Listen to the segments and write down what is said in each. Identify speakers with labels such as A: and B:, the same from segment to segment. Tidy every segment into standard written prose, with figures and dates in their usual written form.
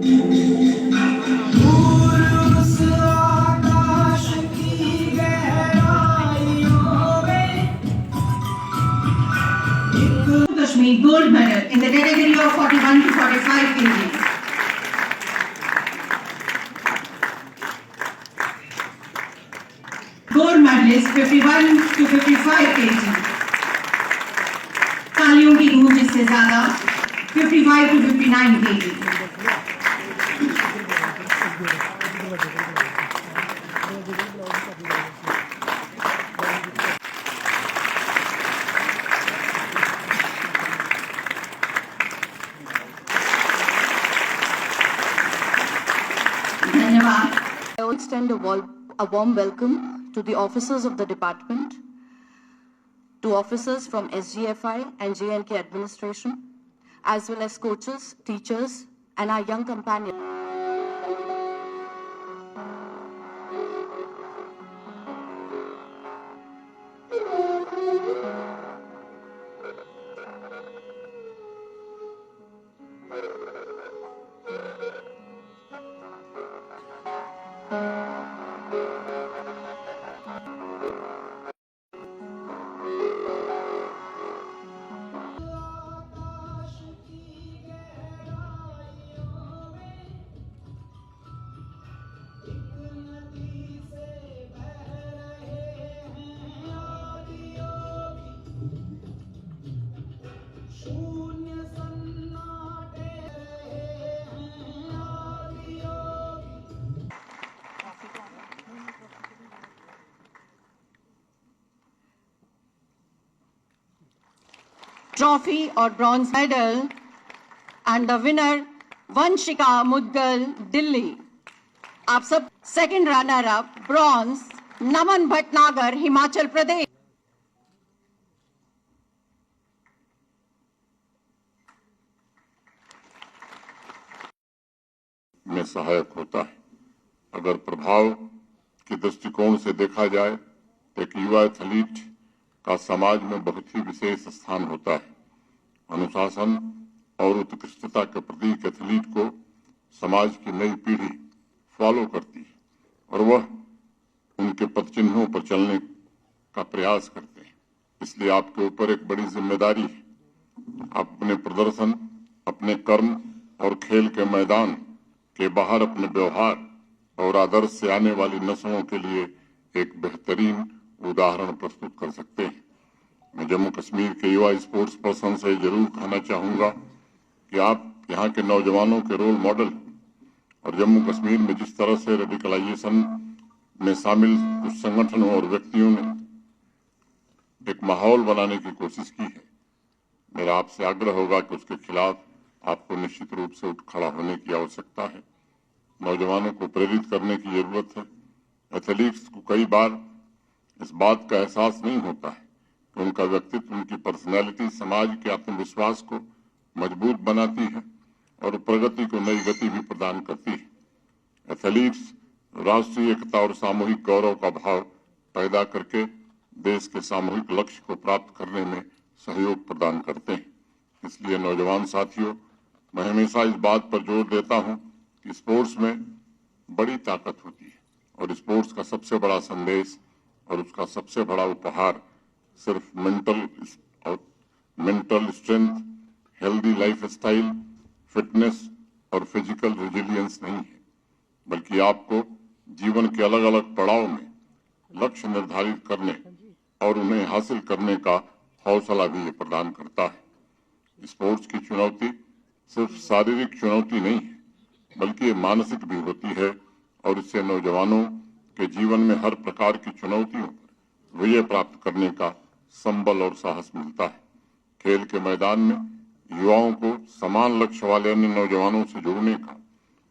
A: Kashmir gold medal in the category of 41 to 45 kg. Gold medalist 51 to 55 kg. तालियों की गूंज इससे ज्यादा 55 to 59 kg.
B: I extend a warm welcome to the officers of the department, to officers from SGFI and JNK administration, as well as coaches, teachers, and our young companions. Trophy or bronze medal and the winner Vanshika Mudgal, Delhi. आप सब second runner up bronze Naman Bhatnagar, Himachal Pradesh.
C: में सहायक होता है। अगर प्रभाव के दृष्टिकोण से देखा जाए तो एक युवा एथलीट का समाज में बहुत ही विशेष स्थान होता है। अनुशासन और उत्कृष्टता के प्रतीक एथलीट को समाज की नई पीढ़ी फॉलो करती है और वह उनके पद चिन्हों पर चलने का प्रयास करते हैं। इसलिए आपके ऊपर एक बड़ी जिम्मेदारी है। आप अपने प्रदर्शन, अपने कर्म और खेल के मैदान के बाहर अपने व्यवहार और आदर्श से आने वाली नस्लों के लिए एक बेहतरीन उदाहरण प्रस्तुत कर सकते हैं। मैं जम्मू कश्मीर के युवा स्पोर्ट्स पर्सन से जरूर कहना चाहूंगा कि आप यहाँ के नौजवानों के रोल मॉडल और जम्मू कश्मीर में जिस तरह से रेडिकलाइजेशन में शामिल कुछ संगठनों और व्यक्तियों ने एक माहौल बनाने की कोशिश की है, मेरा आपसे आग्रह होगा कि उसके खिलाफ आपको निश्चित रूप से उठ खड़ा होने की आवश्यकता है। नौजवानों को प्रेरित करने की जरूरत है। एथलीट्स को कई बार इस बात का एहसास नहीं होता है कि उनका व्यक्तित्व, उनकी पर्सनैलिटी समाज के आत्मविश्वास को मजबूत बनाती है और प्रगति को नई गति भी प्रदान करती है। एथलीट्स राष्ट्रीय एकता और सामूहिक गौरव का भाव पैदा करके देश के सामूहिक लक्ष्य को प्राप्त करने में सहयोग प्रदान करते हैं। इसलिए नौजवान साथियों, मैं हमेशा इस बात पर जोर देता हूं कि स्पोर्ट्स में बड़ी ताकत होती है और स्पोर्ट्स का सबसे बड़ा संदेश और उसका सबसे बड़ा उपहार सिर्फ mental strength, healthy life style, fitness और फिजिकल रेजिलियंस नहीं है, बल्कि आपको जीवन के अलग अलग पड़ाव में लक्ष्य निर्धारित करने और उन्हें हासिल करने का हौसला भी ये प्रदान करता है। स्पोर्ट्स की चुनौती सिर्फ शारीरिक चुनौती नहीं है, बल्कि ये मानसिक भी होती है और इससे नौजवानों के जीवन में हर प्रकार की चुनौतियों पर विजय प्राप्त करने का संबल और साहस मिलता है। खेल के मैदान में युवाओं को समान लक्ष्य वाले अन्य नौजवानों से जुड़ने का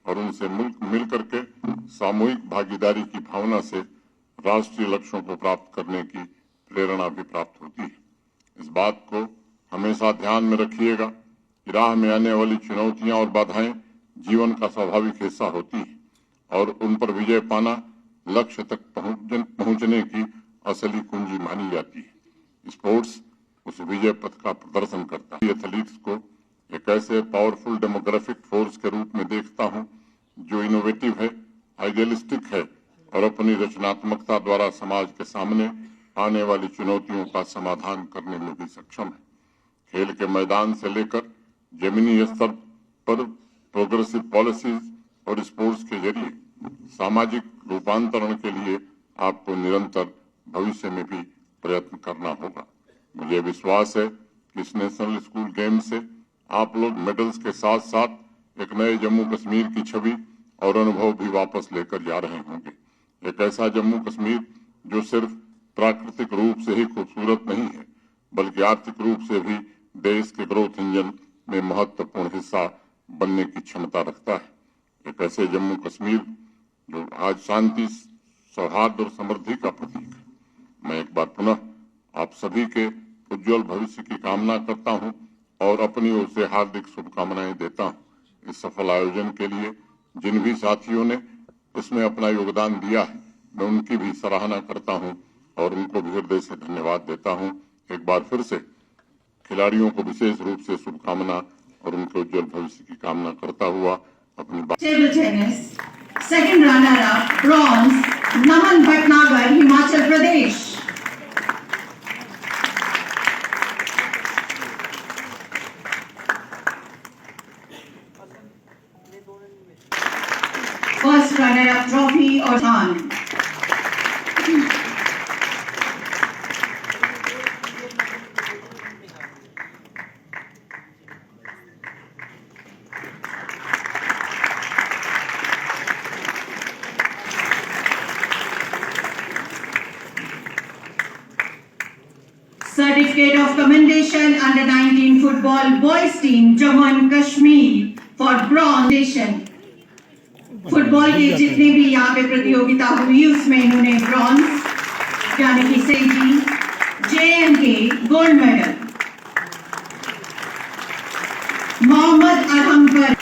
C: और उनसे मिलकर के सामूहिक भागीदारी की भावना से राष्ट्रीय लक्ष्यों को प्राप्त करने की प्रेरणा भी प्राप्त होती है। इस बात को हमेशा ध्यान में रखिएगा कि राह में आने वाली चुनौतियां और बाधाएं जीवन का स्वाभाविक हिस्सा होती है और उन पर विजय पाना लक्ष्य तक पहुंचने की असली कुंजी मानी जाती है। स्पोर्ट्स उस विजय पथ का प्रदर्शन करता है। एथलीट्स को एक ऐसे पावरफुल डेमोग्राफिक फोर्स के रूप में देखता हूं जो इनोवेटिव है, आइडियलिस्टिक है और अपनी रचनात्मकता द्वारा समाज के सामने आने वाली चुनौतियों का समाधान करने में भी सक्षम है। खेल के मैदान से लेकर जमीनी स्तर पर प्रोग्रेसिव पॉलिसीज और स्पोर्ट्स के जरिए सामाजिक रूपांतरण के लिए आपको निरंतर भविष्य में भी प्रयत्न करना होगा। मुझे विश्वास है कि इस नेशनल स्कूल गेम से आप लोग मेडल्स के साथ साथ एक नए जम्मू कश्मीर की छवि और अनुभव भी वापस लेकर जा रहे होंगे। एक ऐसा जम्मू कश्मीर जो सिर्फ प्राकृतिक रूप से ही खूबसूरत नहीं है, बल्कि आर्थिक रूप से भी देश के ग्रोथ इंजन में महत्वपूर्ण हिस्सा बनने की क्षमता रखता है। एक ऐसे जम्मू कश्मीर जो आज शांति, सौहार्द और समृद्धि का प्रतीक है। मैं एक बार पुनः आप सभी के उज्जवल भविष्य की कामना करता हूं और अपनी ओर से हार्दिक शुभकामनाएं देता हूं। इस सफल आयोजन के लिए जिन भी साथियों ने इसमें अपना योगदान दिया है, मैं उनकी भी सराहना करता हूं और उनको भी हृदय से धन्यवाद देता हूं। एक बार फिर से खिलाड़ियों को विशेष रूप से शुभकामना और उनके उज्जवल भविष्य की कामना करता हुआ अपनी बात।
A: Table tennis, second runner-up, bronze, Naman Bhatnagar, Himachal Pradesh. First runner-up trophy or Khan. Certificate of Commendation under 19 football boys team Jammu and Kashmir for bronze. Football के जितने भी यहाँ पे प्रतियोगिता हुई उसमें इन्होंने ब्रॉन्ज यानी कि सेजी, JNK gold medal, Mohammad Arham पर